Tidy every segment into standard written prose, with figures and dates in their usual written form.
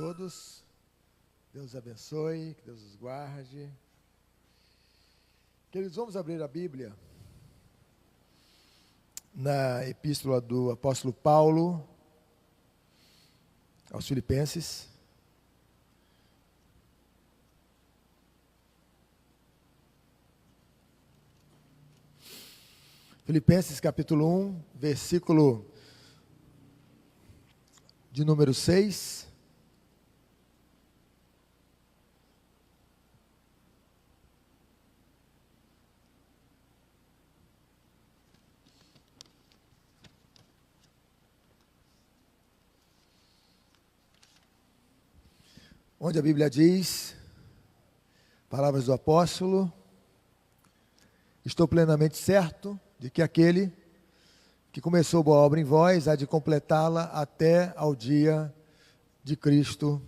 todos. Deus os abençoe, que Deus os guarde. Queridos, vamos abrir a Bíblia na epístola do apóstolo Paulo aos Filipenses. Filipenses capítulo 1, versículo de número 6. Onde a Bíblia diz, palavras do apóstolo: estou plenamente certo de que aquele que começou boa obra em vós há de completá-la até ao dia de Cristo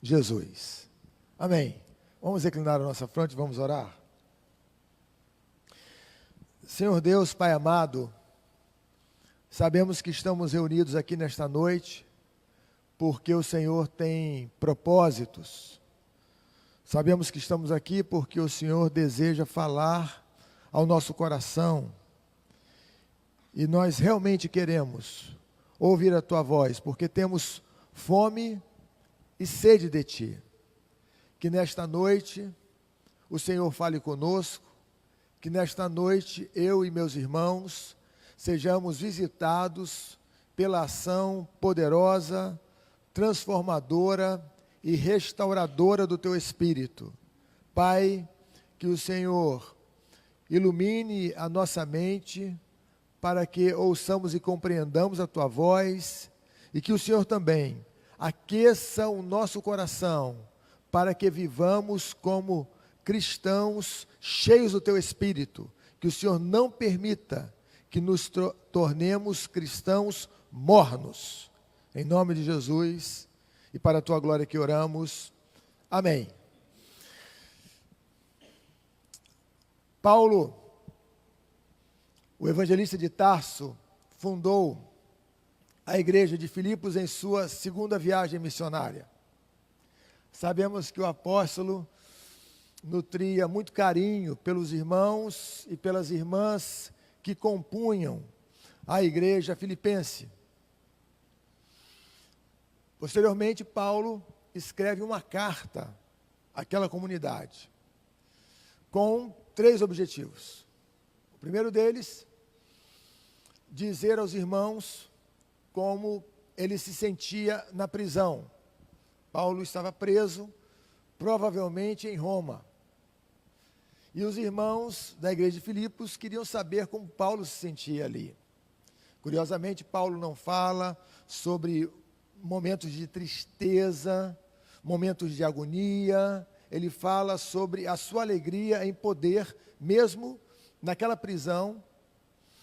Jesus. Amém. Vamos reclinar a nossa fronte e vamos orar. Senhor Deus, Pai amado, sabemos que estamos reunidos aqui nesta noite porque o Senhor tem propósitos. Sabemos que estamos aqui porque o Senhor deseja falar ao nosso coração. E nós realmente queremos ouvir a Tua voz, porque temos fome e sede de Ti. Que nesta noite o Senhor fale conosco, que nesta noite eu e meus irmãos sejamos visitados pela ação poderosa, transformadora e restauradora do Teu Espírito. Pai, que o Senhor ilumine a nossa mente para que ouçamos e compreendamos a Tua voz, e que o Senhor também aqueça o nosso coração para que vivamos como cristãos cheios do Teu Espírito. Que o Senhor não permita que nos tornemos cristãos mornos. Em nome de Jesus e para a Tua glória que oramos. Amém. Paulo, o evangelista de Tarso, fundou a igreja de Filipos em sua segunda viagem missionária. Sabemos que o apóstolo nutria muito carinho pelos irmãos e pelas irmãs que compunham a igreja filipense. Posteriormente, Paulo escreve uma carta àquela comunidade, com 3 objetivos. O primeiro deles, dizer aos irmãos como ele se sentia na prisão. Paulo estava preso, provavelmente em Roma. E os irmãos da igreja de Filipos queriam saber como Paulo se sentia ali. Curiosamente, Paulo não fala sobre momentos de tristeza, momentos de agonia. Ele fala sobre a sua alegria em poder, mesmo naquela prisão,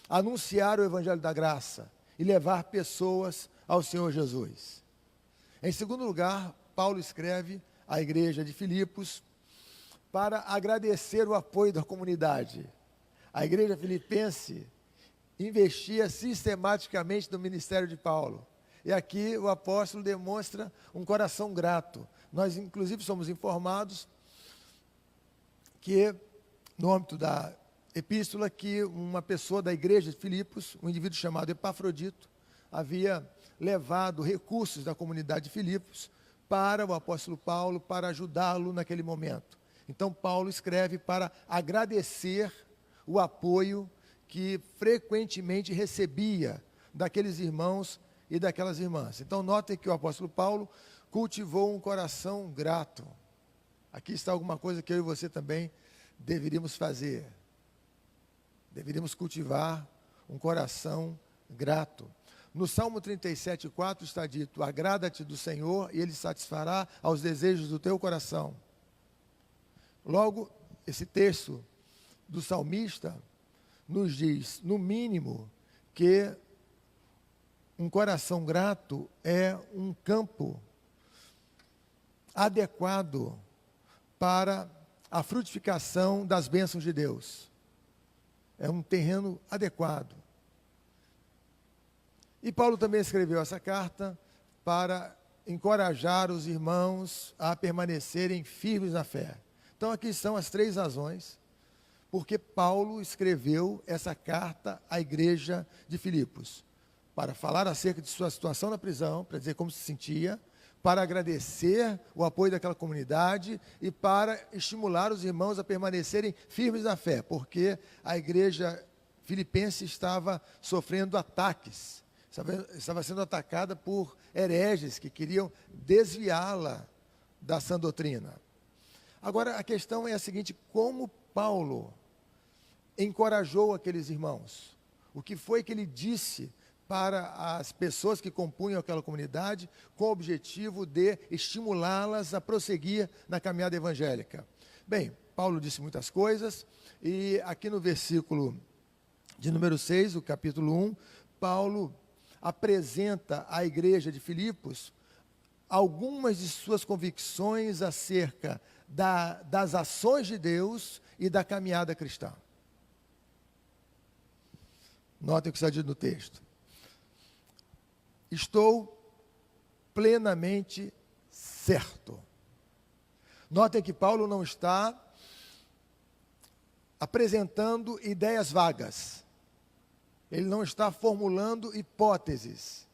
anunciar o evangelho da graça e levar pessoas ao Senhor Jesus. Em segundo lugar, Paulo escreve à igreja de Filipos para agradecer o apoio da comunidade. A igreja filipense investia sistematicamente no ministério de Paulo. E aqui o apóstolo demonstra um coração grato. Nós, inclusive, somos informados que, no âmbito da epístola, que uma pessoa da igreja de Filipos, um indivíduo chamado Epafrodito, havia levado recursos da comunidade de Filipos para o apóstolo Paulo, para ajudá-lo naquele momento. Então, Paulo escreve para agradecer o apoio que frequentemente recebia daqueles irmãos e daquelas irmãs. Então, notem que o apóstolo Paulo cultivou um coração grato. Aqui está alguma coisa que eu e você também deveríamos fazer. Deveríamos cultivar um coração grato. No Salmo 37:4 está dito: agrada-te do Senhor e Ele satisfará aos desejos do teu coração. Logo, esse texto do salmista nos diz, no mínimo, que um coração grato é um campo adequado para a frutificação das bênçãos de Deus. É um terreno adequado. E Paulo também escreveu essa carta para encorajar os irmãos a permanecerem firmes na fé. Então, aqui são as 3 razões porque Paulo escreveu essa carta à igreja de Filipos, para falar acerca de sua situação na prisão, para dizer como se sentia, para agradecer o apoio daquela comunidade e para estimular os irmãos a permanecerem firmes na fé, porque a igreja filipense estava sofrendo ataques, estava sendo atacada por hereges que queriam desviá-la da sã doutrina. Agora, a questão é a seguinte: como Paulo encorajou aqueles irmãos? O que foi que ele disse para as pessoas que compunham aquela comunidade, com o objetivo de estimulá-las a prosseguir na caminhada evangélica? Bem, Paulo disse muitas coisas, e aqui no versículo de número 6, o capítulo 1, Paulo apresenta à igreja de Filipos algumas de suas convicções acerca das ações de Deus e da caminhada cristã. Notem o que está dito no texto. Estou plenamente certo. Notem que Paulo não está apresentando ideias vagas. Ele não está formulando hipóteses.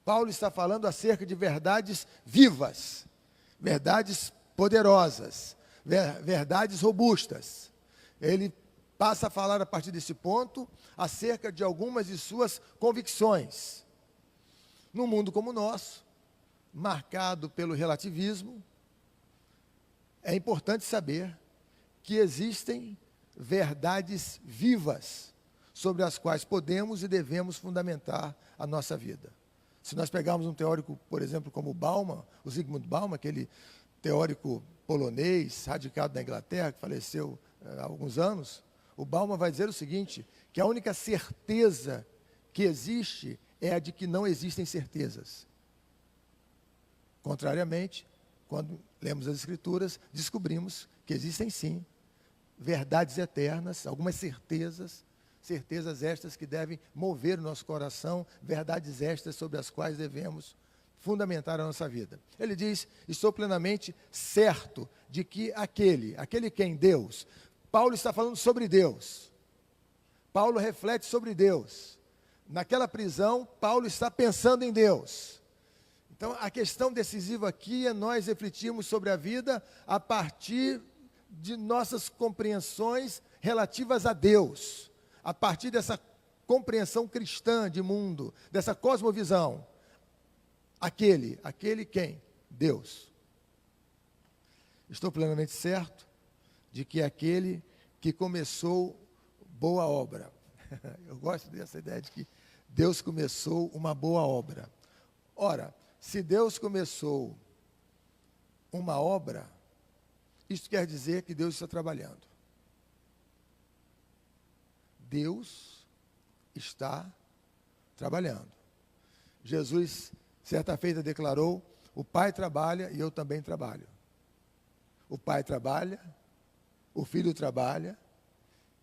Paulo está falando acerca de verdades vivas, verdades poderosas, verdades robustas. Ele passa a falar a partir desse ponto acerca de algumas de suas convicções. Num mundo como o nosso, marcado pelo relativismo, é importante saber que existem verdades vivas sobre as quais podemos e devemos fundamentar a nossa vida. Se nós pegarmos um teórico, por exemplo, como Bauman, o Zygmunt Bauman, aquele teórico polonês, radicado na Inglaterra, que faleceu há alguns anos, o Bauman vai dizer o seguinte, que a única certeza que existe é a de que não existem certezas. Contrariamente, quando lemos as Escrituras, descobrimos que existem sim verdades eternas, algumas certezas estas que devem mover o nosso coração, verdades estas sobre as quais devemos fundamentar a nossa vida. Ele diz: estou plenamente certo de que aquele quem? Deus. Paulo está falando sobre Deus. Paulo reflete sobre Deus. Naquela prisão, Paulo está pensando em Deus. Então, a questão decisiva aqui é nós refletirmos sobre a vida a partir de nossas compreensões relativas a Deus, a partir dessa compreensão cristã de mundo, dessa cosmovisão. Aquele quem? Deus. Estou plenamente certo de que aquele que começou boa obra. Eu gosto dessa ideia de que Deus começou uma boa obra. Ora, se Deus começou uma obra, isso quer dizer que Deus está trabalhando. Deus está trabalhando. Jesus, certa feita, declarou: o Pai trabalha e eu também trabalho. O Pai trabalha, o Filho trabalha,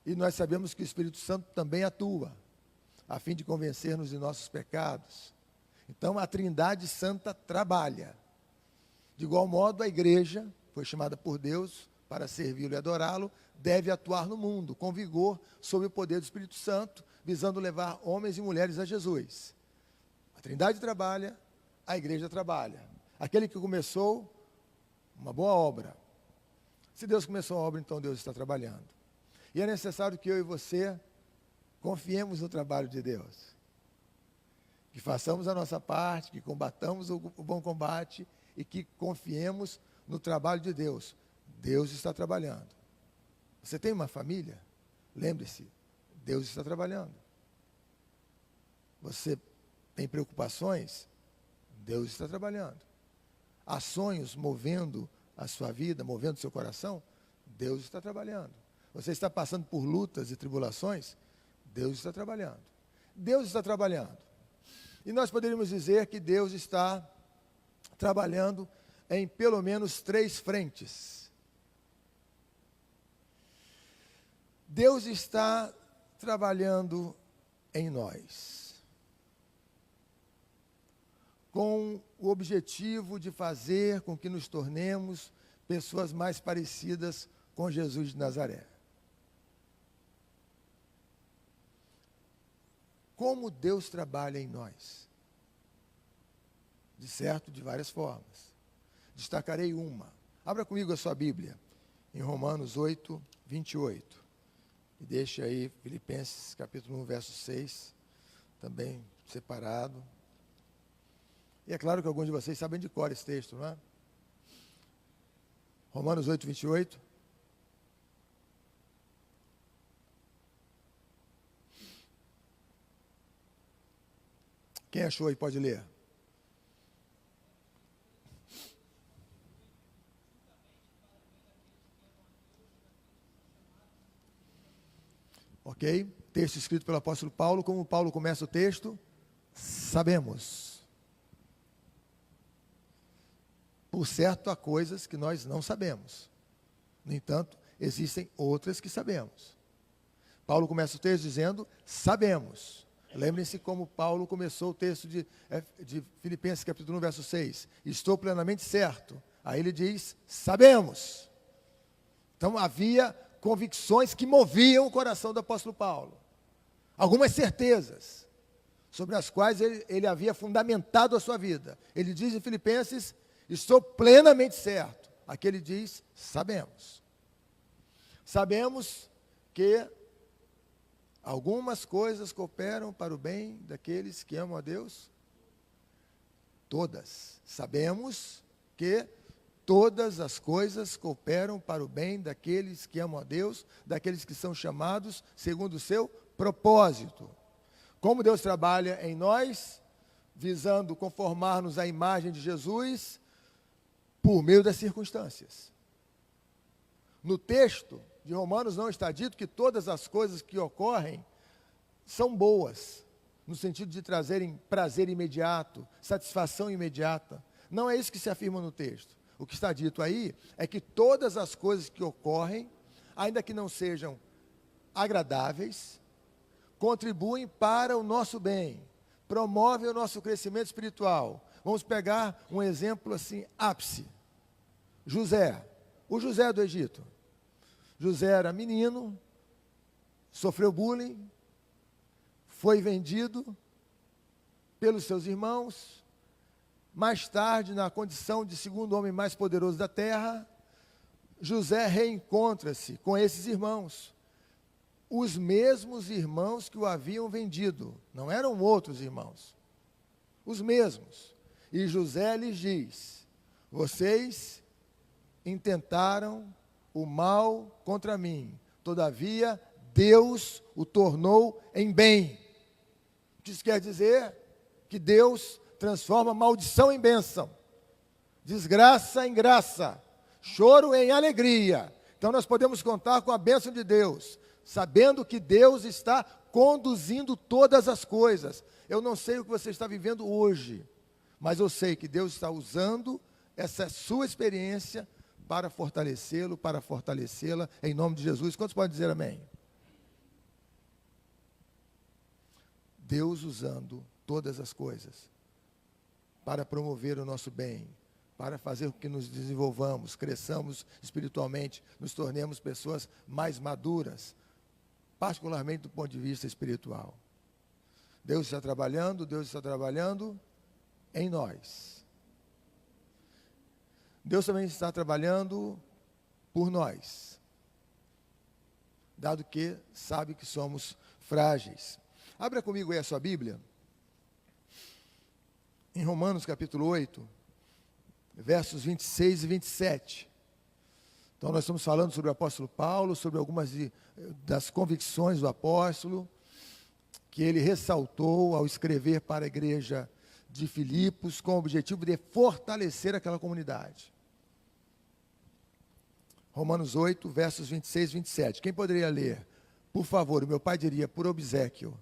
e nós sabemos que o Espírito Santo também atua, a fim de convencer-nos de nossos pecados. Então, a Trindade Santa trabalha. De igual modo, a igreja foi chamada por Deus para servi-lo e adorá-lo, deve atuar no mundo, com vigor, sob o poder do Espírito Santo, visando levar homens e mulheres a Jesus. A Trindade trabalha, a igreja trabalha. Aquele que começou uma boa obra. Se Deus começou a obra, então Deus está trabalhando. E é necessário que eu e você confiemos no trabalho de Deus. Que façamos a nossa parte, que combatamos o bom combate e que confiemos no trabalho de Deus. Deus está trabalhando. Você tem uma família? Lembre-se, Deus está trabalhando. Você tem preocupações? Deus está trabalhando. Há sonhos movendo a sua vida, movendo o seu coração? Deus está trabalhando. Você está passando por lutas e tribulações? Deus está trabalhando. Deus está trabalhando. E nós poderíamos dizer que Deus está trabalhando em pelo menos 3 frentes. Deus está trabalhando em nós. com o objetivo de fazer com que nos tornemos pessoas mais parecidas com Jesus de Nazaré. Como Deus trabalha em nós? De certo, de várias formas. Destacarei uma. Abra comigo a sua Bíblia, em Romanos 8, 28. E deixe aí Filipenses capítulo 1, verso 6, também separado. E é claro que alguns de vocês sabem de cor esse texto, não é? Romanos 8, 28. Quem achou aí pode ler. Ok? Texto escrito pelo apóstolo Paulo. Como Paulo começa o texto? Sabemos. Por certo, há coisas que nós não sabemos. No entanto, existem outras que sabemos. Paulo começa o texto dizendo, sabemos. Lembrem-se como Paulo começou o texto de Filipenses capítulo 1, verso 6. Estou plenamente certo. Aí ele diz, sabemos. Então havia convicções que moviam o coração do apóstolo Paulo. Algumas certezas sobre as quais ele havia fundamentado a sua vida. Ele diz em Filipenses, estou plenamente certo. Aqui ele diz, sabemos. Sabemos que algumas coisas cooperam para o bem daqueles que amam a Deus. Todas. Sabemos que todas as coisas cooperam para o bem daqueles que amam a Deus, daqueles que são chamados segundo o seu propósito. Como Deus trabalha em nós, visando conformar-nos à imagem de Jesus, por meio das circunstâncias. No texto de Romanos não está dito que todas as coisas que ocorrem são boas, no sentido de trazerem prazer imediato, satisfação imediata. Não é isso que se afirma no texto. O que está dito aí é que todas as coisas que ocorrem, ainda que não sejam agradáveis, contribuem para o nosso bem, promovem o nosso crescimento espiritual. Vamos pegar um exemplo assim, ápice. José, o José do Egito. José era menino, sofreu bullying, foi vendido pelos seus irmãos. Mais tarde, na condição de segundo homem mais poderoso da terra, José reencontra-se com esses irmãos. Os mesmos irmãos que o haviam vendido, não eram outros irmãos. Os mesmos. E José lhes diz, vocês intentaram o mal contra mim, todavia Deus o tornou em bem. Isso quer dizer que Deus transforma maldição em bênção, desgraça em graça, choro em alegria. Então nós podemos contar com a bênção de Deus, sabendo que Deus está conduzindo todas as coisas. Eu não sei o que você está vivendo hoje, mas eu sei que Deus está usando essa sua experiência para fortalecê-lo, para fortalecê-la, em nome de Jesus. Quantos podem dizer amém? Deus usando todas as coisas para promover o nosso bem, para fazer com que nos desenvolvamos, cresçamos espiritualmente, nos tornemos pessoas mais maduras, particularmente do ponto de vista espiritual. Deus está trabalhando em nós. Deus também está trabalhando por nós, dado que sabe que somos frágeis. Abra comigo aí a sua Bíblia, em Romanos capítulo 8, versos 26 e 27. Então nós estamos falando sobre o apóstolo Paulo, sobre algumas das convicções do apóstolo, que ele ressaltou ao escrever para a igreja de Filipos, com o objetivo de fortalecer aquela comunidade. Romanos 8, versos 26 e 27. Quem poderia ler? Por favor, o meu pai diria, por obséquio.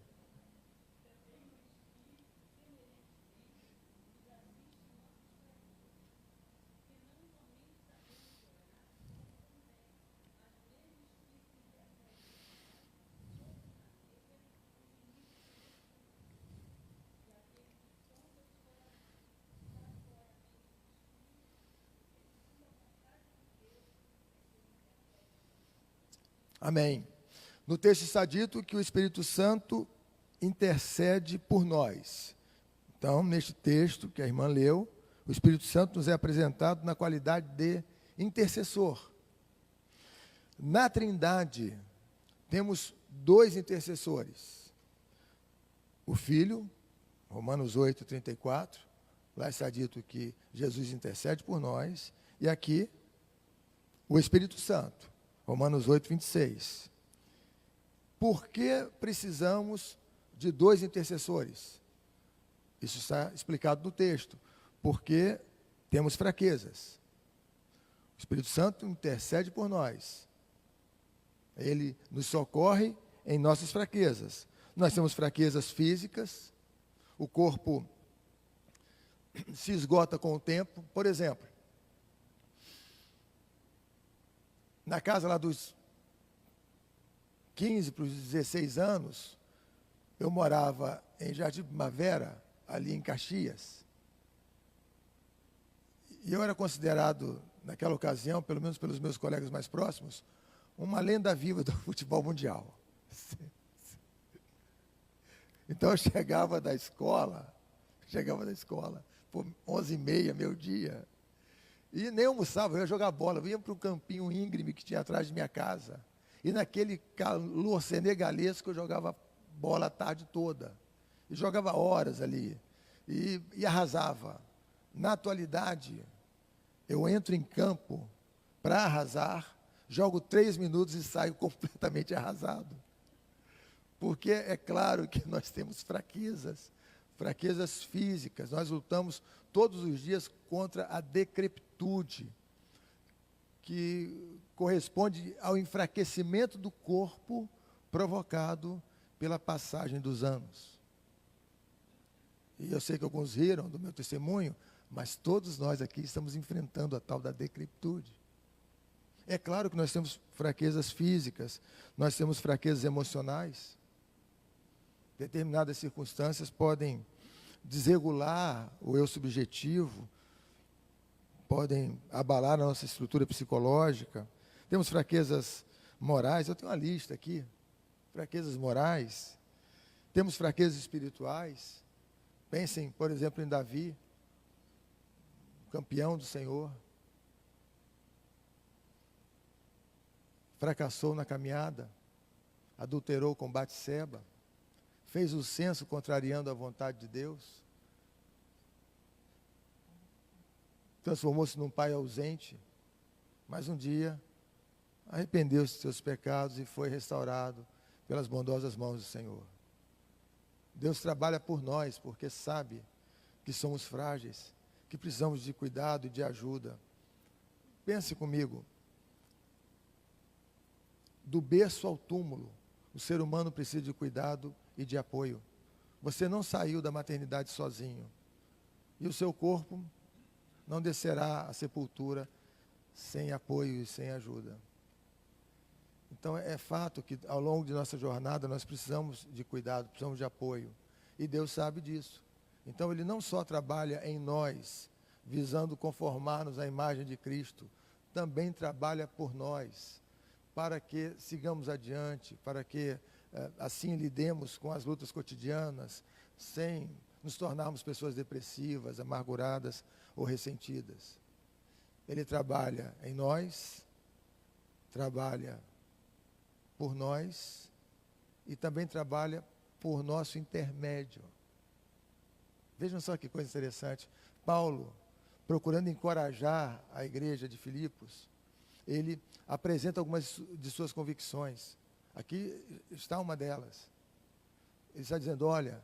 Amém. No texto está dito que o Espírito Santo intercede por nós. Então, neste texto que a irmã leu, o Espírito Santo nos é apresentado na qualidade de intercessor. Na Trindade, temos dois intercessores. O Filho, Romanos 8, 34, lá está dito que Jesus intercede por nós, e aqui, o Espírito Santo, Romanos 8, 26. Por que precisamos de dois intercessores? Isso está explicado no texto. Porque temos fraquezas. O Espírito Santo intercede por nós. Ele nos socorre em nossas fraquezas. Nós temos fraquezas físicas, o corpo se esgota com o tempo. Por exemplo, na casa lá dos 15 para os 16 anos, eu morava em Jardim Primavera, ali em Caxias. E eu era considerado, naquela ocasião, pelo menos pelos meus colegas mais próximos, uma lenda viva do futebol mundial. Então eu chegava da escola, por 11h30, meio-dia, e nem almoçava, eu ia jogar bola, eu ia para o campinho íngreme que tinha atrás de minha casa, e naquele calor senegalesco eu jogava bola a tarde toda, e jogava horas ali, e arrasava. Na atualidade, eu entro em campo para arrasar, jogo 3 minutos e saio completamente arrasado. Porque é claro que nós temos fraquezas físicas, nós lutamos todos os dias contra a decrepitude, que corresponde ao enfraquecimento do corpo provocado pela passagem dos anos. E eu sei que alguns riram do meu testemunho, mas todos nós aqui estamos enfrentando a tal da decrepitude. É claro que nós temos fraquezas físicas, nós temos fraquezas emocionais. Determinadas circunstâncias podem desregular o eu subjetivo, podem abalar a nossa estrutura psicológica. Temos fraquezas morais, eu tenho uma lista aqui, fraquezas morais. Temos fraquezas espirituais. Pensem, por exemplo, em Davi, campeão do Senhor. Fracassou na caminhada, adulterou com Batseba, fez o censo contrariando a vontade de Deus, transformou-se num pai ausente, mas um dia arrependeu-se de seus pecados e foi restaurado pelas bondosas mãos do Senhor. Deus trabalha por nós, porque sabe que somos frágeis, que precisamos de cuidado e de ajuda. Pense comigo, do berço ao túmulo, o ser humano precisa de cuidado e de apoio. Você não saiu da maternidade sozinho, e o seu corpo não descerá à sepultura sem apoio e sem ajuda. Então é fato que ao longo de nossa jornada nós precisamos de cuidado, precisamos de apoio, e Deus sabe disso. Então Ele não só trabalha em nós, visando conformar-nos à imagem de Cristo, também trabalha por nós, para que sigamos adiante, para que assim lidemos com as lutas cotidianas, sem nos tornarmos pessoas depressivas, amarguradas ou ressentidas. Ele trabalha em nós, trabalha por nós e também trabalha por nosso intermédio. Vejam só que coisa interessante. Paulo, procurando encorajar a igreja de Filipos, ele apresenta algumas de suas convicções. Aqui está uma delas. Ele está dizendo, olha,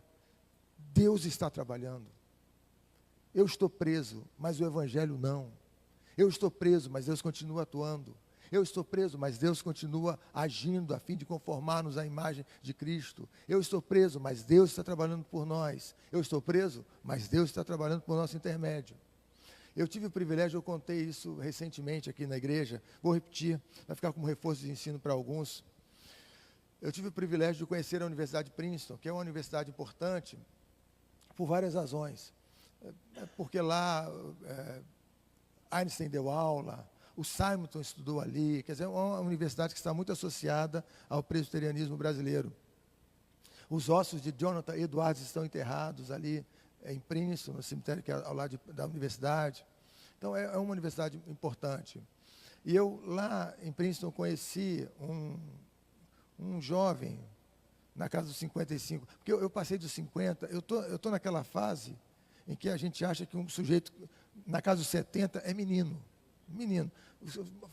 Deus está trabalhando. Eu estou preso, mas o Evangelho não. Eu estou preso, mas Deus continua atuando. Eu estou preso, mas Deus continua agindo a fim de conformar-nos à imagem de Cristo. Eu estou preso, mas Deus está trabalhando por nós. Eu estou preso, mas Deus está trabalhando por nosso intermédio. Eu tive o privilégio, eu contei isso recentemente aqui na igreja, vou repetir, vai ficar como reforço de ensino para alguns. Eu tive o privilégio de conhecer a Universidade de Princeton, que é uma universidade importante, por várias razões. Porque lá Einstein deu aula, O Simonton estudou ali, quer dizer, é uma universidade que está muito associada ao presbiterianismo brasileiro. Os ossos de Jonathan Edwards estão enterrados ali em Princeton, no cemitério que é ao lado da universidade. Então, é uma universidade importante. E eu, lá em Princeton, conheci um jovem, na casa dos 55, porque eu passei dos 50, eu tô naquela fase em que a gente acha que um sujeito, na casa dos 70, é menino.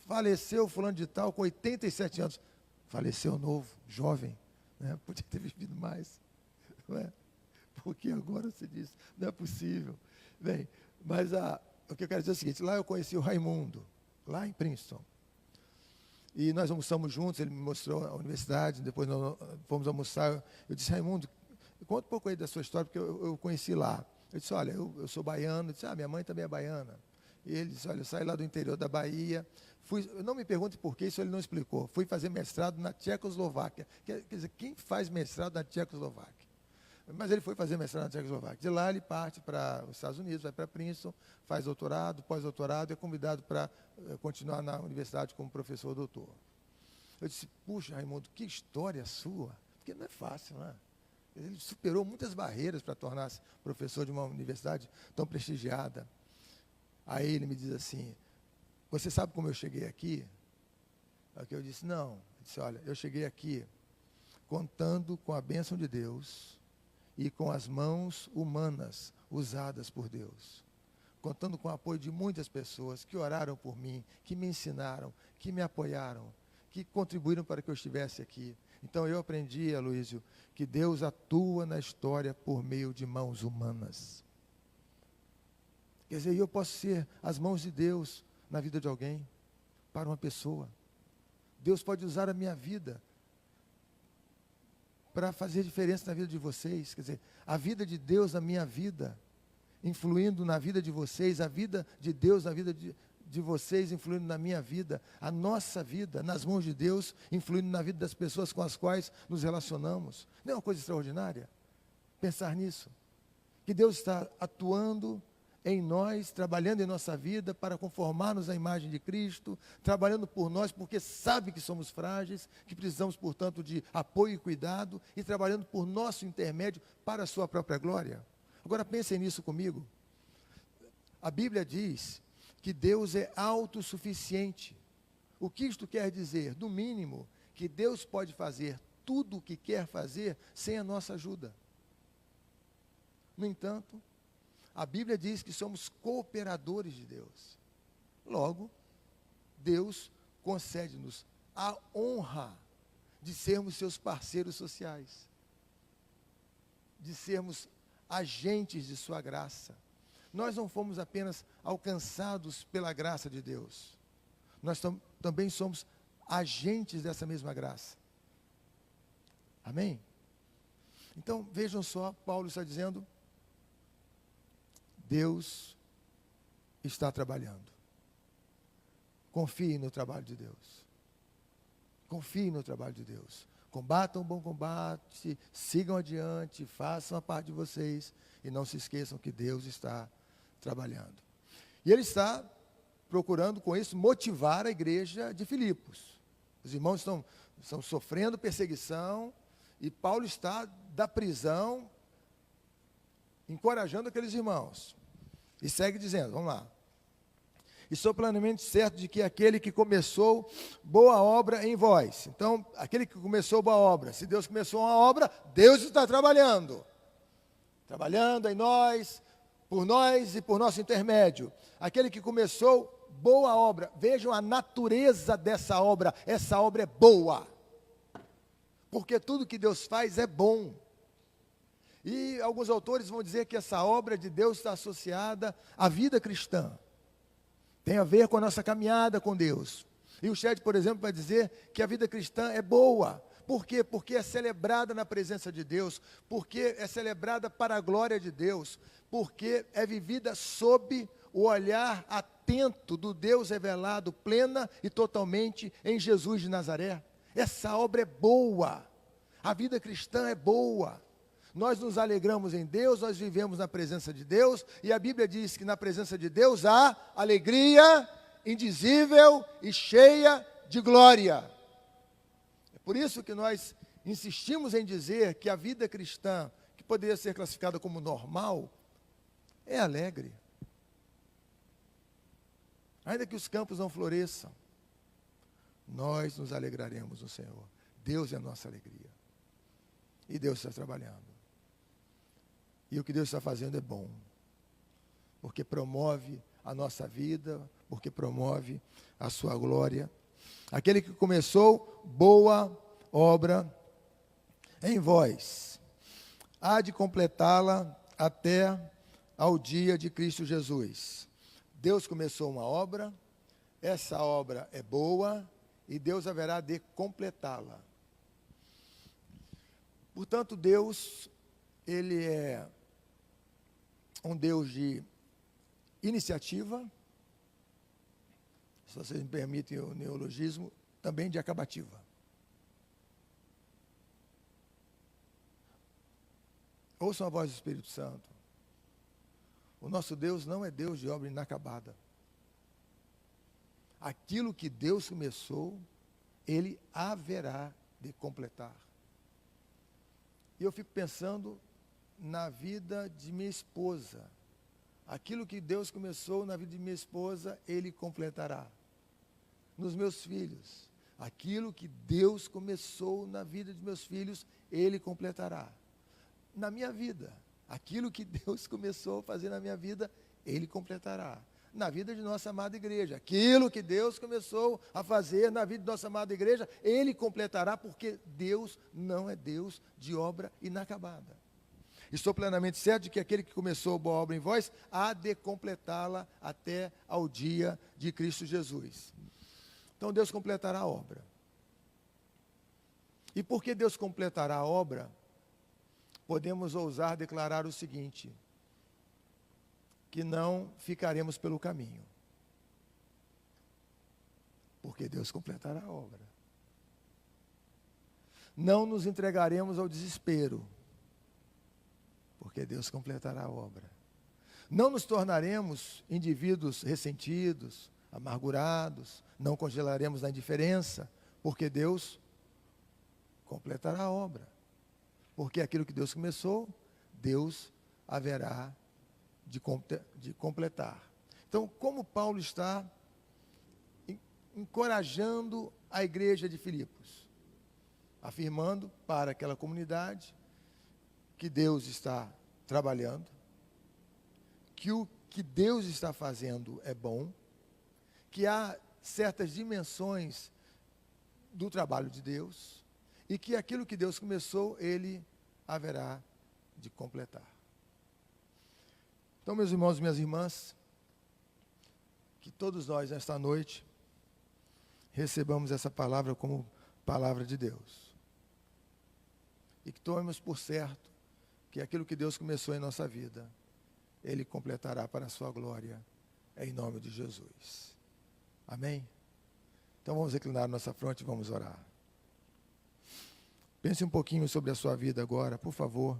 Faleceu fulano de tal com 87 anos. Faleceu novo, jovem, né? Podia ter vivido mais, não é? Porque agora você diz, não é possível. Bem, mas o que eu quero dizer é o seguinte, lá eu conheci o Raimundo, lá em Princeton. E nós almoçamos juntos, ele me mostrou a universidade, depois nós fomos almoçar. Eu disse, Raimundo, conta um pouco aí da sua história, porque eu conheci lá. Eu disse, olha, eu sou baiano. Eu disse, minha mãe também é baiana. E ele disse, olha, eu saí lá do interior da Bahia. Não me pergunte por que, isso ele não explicou. Fui fazer mestrado na Tchecoslováquia. Quer dizer, quem faz mestrado na Tchecoslováquia? Mas ele foi fazer mestrado na Tchecoslováquia. De lá ele parte para os Estados Unidos, vai para Princeton, faz doutorado, pós-doutorado, e é convidado para continuar na universidade como professor doutor. Eu disse, puxa, Raimundo, que história sua. Porque não é fácil, não é? Ele superou muitas barreiras para tornar-se professor de uma universidade tão prestigiada. Aí ele me diz assim, você sabe como eu cheguei aqui? Aí eu disse, não. Ele disse, olha, eu cheguei aqui contando com a bênção de Deus e com as mãos humanas usadas por Deus. Contando com o apoio de muitas pessoas que oraram por mim, que me ensinaram, que me apoiaram, que contribuíram para que eu estivesse aqui. Então eu aprendi, Aloísio, que Deus atua na história por meio de mãos humanas. Quer dizer, eu posso ser as mãos de Deus na vida de alguém, para uma pessoa. Deus pode usar a minha vida para fazer diferença na vida de vocês. Quer dizer, a vida de Deus na minha vida, influindo na vida de vocês, a vida de Deus na vida de vocês, influindo na minha vida, a nossa vida nas mãos de Deus, influindo na vida das pessoas com as quais nos relacionamos. Não é uma coisa extraordinária? Pensar nisso. Que Deus está atuando em nós, trabalhando em nossa vida para conformar-nos à imagem de Cristo, trabalhando por nós porque sabe que somos frágeis, que precisamos, portanto, de apoio e cuidado, e trabalhando por nosso intermédio para a sua própria glória. Agora pensem nisso comigo. A Bíblia diz que Deus é autossuficiente. O que isto quer dizer? No mínimo, que Deus pode fazer tudo o que quer fazer sem a nossa ajuda. No entanto, a Bíblia diz que somos cooperadores de Deus. Logo, Deus concede-nos a honra de sermos seus parceiros sociais, de sermos agentes de sua graça. Nós não fomos apenas alcançados pela graça de Deus, nós também somos agentes dessa mesma graça. Amém? Então, vejam só, Paulo está dizendo, Deus está trabalhando. Confie no trabalho de Deus. Confie no trabalho de Deus. Combatam o bom combate, sigam adiante, façam a parte de vocês e não se esqueçam que Deus está trabalhando. E ele está procurando com isso motivar a igreja de Filipos. Os irmãos estão sofrendo perseguição e Paulo está da prisão encorajando aqueles irmãos. E segue dizendo, vamos lá. E sou plenamente certo de que aquele que começou boa obra em vós. Então, aquele que começou boa obra, se Deus começou uma obra, Deus está trabalhando. Trabalhando em nós e por nosso intermédio. Aquele que começou boa obra. Vejam a natureza dessa obra. Essa obra é boa. Porque tudo que Deus faz é bom. E alguns autores vão dizer que essa obra de Deus está associada à vida cristã. Tem a ver com a nossa caminhada com Deus. E o Shed, por exemplo, vai dizer que a vida cristã é boa. Por quê? Porque é celebrada na presença de Deus. Porque é celebrada para a glória de Deus. Porque é vivida sob o olhar atento do Deus revelado plena e totalmente em Jesus de Nazaré. Essa obra é boa. A vida cristã é boa. Nós nos alegramos em Deus, nós vivemos na presença de Deus, e a Bíblia diz que na presença de Deus há alegria indizível e cheia de glória. É por isso que nós insistimos em dizer que a vida cristã, que poderia ser classificada como normal, é alegre. Ainda que os campos não floresçam, nós nos alegraremos no Senhor. Deus é a nossa alegria. E Deus está trabalhando. E o que Deus está fazendo é bom. Porque promove a nossa vida, porque promove a sua glória. Aquele que começou boa obra em vós, há de completá-la até ao dia de Cristo Jesus. Deus começou uma obra, essa obra é boa e Deus haverá de completá-la. Portanto, Deus, Ele é um Deus de iniciativa, se vocês me permitem o neologismo, também de acabativa. Ouçam a voz do Espírito Santo. O nosso Deus não é Deus de obra inacabada. Aquilo que Deus começou, Ele haverá de completar. E eu fico pensando na vida de minha esposa. Aquilo que Deus começou na vida de minha esposa, Ele completará. Nos meus filhos, aquilo que Deus começou na vida de meus filhos, Ele completará. Na minha vida, aquilo que Deus começou a fazer na minha vida, Ele completará. Na vida de nossa amada igreja, aquilo que Deus começou a fazer na vida de nossa amada igreja, Ele completará, porque Deus não é Deus de obra inacabada. Estou plenamente certo de que aquele que começou a boa obra em vós, há de completá-la até ao dia de Cristo Jesus. Então Deus completará a obra. E porque Deus completará a obra, podemos ousar declarar o seguinte: que não ficaremos pelo caminho. Porque Deus completará a obra. Não nos entregaremos ao desespero. Porque Deus completará a obra. Não nos tornaremos indivíduos ressentidos, amargurados, não congelaremos na indiferença, porque Deus completará a obra. Porque aquilo que Deus começou, Deus haverá de completar. Então, como Paulo está encorajando a igreja de Filipos, afirmando para aquela comunidade que Deus está trabalhando, que o que Deus está fazendo é bom, que há certas dimensões do trabalho de Deus, e que aquilo que Deus começou, Ele haverá de completar. Então, meus irmãos e minhas irmãs, que todos nós, nesta noite, recebamos essa palavra como palavra de Deus. E que tomemos por certo que aquilo que Deus começou em nossa vida, Ele completará para a sua glória, em nome de Jesus. Amém? Então vamos reclinar nossa fronte e vamos orar. Pense um pouquinho sobre a sua vida agora, por favor.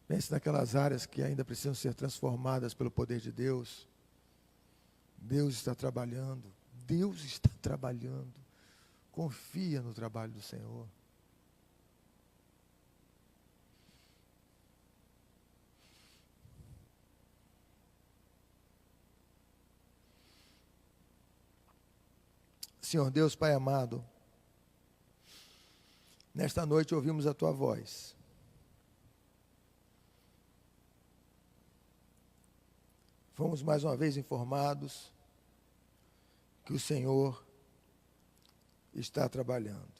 Pense naquelas áreas que ainda precisam ser transformadas pelo poder de Deus. Deus está trabalhando. Deus está trabalhando. Confia no trabalho do Senhor. Senhor Deus, Pai amado, nesta noite ouvimos a Tua voz. Fomos mais uma vez informados que o Senhor está trabalhando,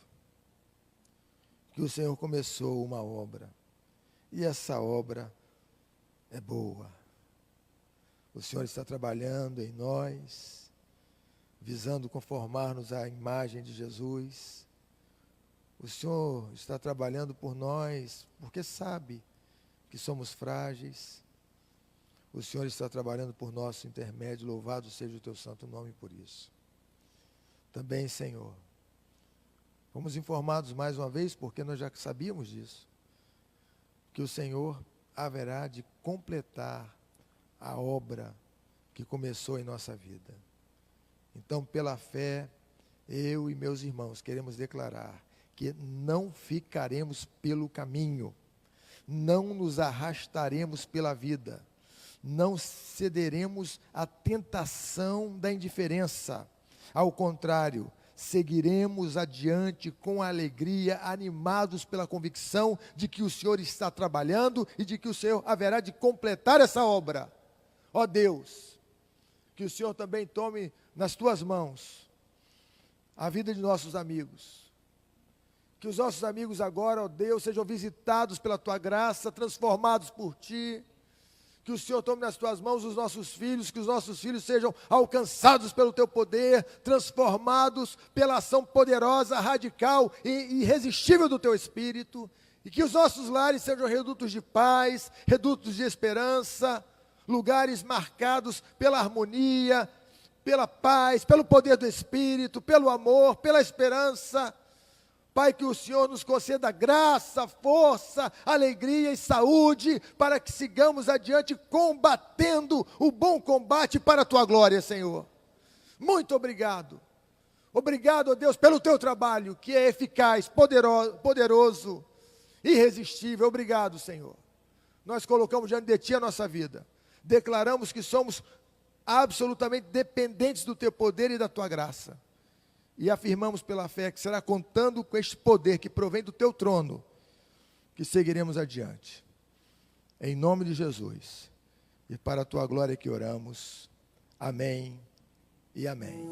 que o Senhor começou uma obra, e essa obra é boa. O Senhor está trabalhando em nós, visando conformar-nos à imagem de Jesus. O Senhor está trabalhando por nós, porque sabe que somos frágeis. O Senhor está trabalhando por nosso intermédio, louvado seja o Teu santo nome por isso. Também, Senhor, fomos informados mais uma vez, porque nós já sabíamos disso, que o Senhor haverá de completar a obra que começou em nossa vida. Então, pela fé, eu e meus irmãos queremos declarar que não ficaremos pelo caminho, não nos arrastaremos pela vida, não cederemos à tentação da indiferença. Ao contrário, seguiremos adiante com alegria, animados pela convicção de que o Senhor está trabalhando e de que o Senhor haverá de completar essa obra. Ó Deus, que o Senhor também tome nas tuas mãos a vida de nossos amigos. Que os nossos amigos agora, ó Deus, sejam visitados pela tua graça, transformados por ti. Que o Senhor tome nas tuas mãos os nossos filhos, que os nossos filhos sejam alcançados pelo teu poder, transformados pela ação poderosa, radical e irresistível do teu Espírito. E que os nossos lares sejam redutos de paz, redutos de esperança, lugares marcados pela harmonia, pela paz, pelo poder do Espírito, pelo amor, pela esperança. Pai, que o Senhor nos conceda graça, força, alegria e saúde, para que sigamos adiante combatendo o bom combate para a tua glória, Senhor. Muito obrigado. Obrigado, ó Deus, pelo teu trabalho, que é eficaz, poderoso, irresistível. Obrigado, Senhor. Nós colocamos diante de ti a nossa vida. Declaramos que somos absolutamente dependentes do teu poder e da tua graça. E afirmamos pela fé que será contando com este poder que provém do teu trono, que seguiremos adiante. Em nome de Jesus. E para a tua glória que oramos. Amém e amém.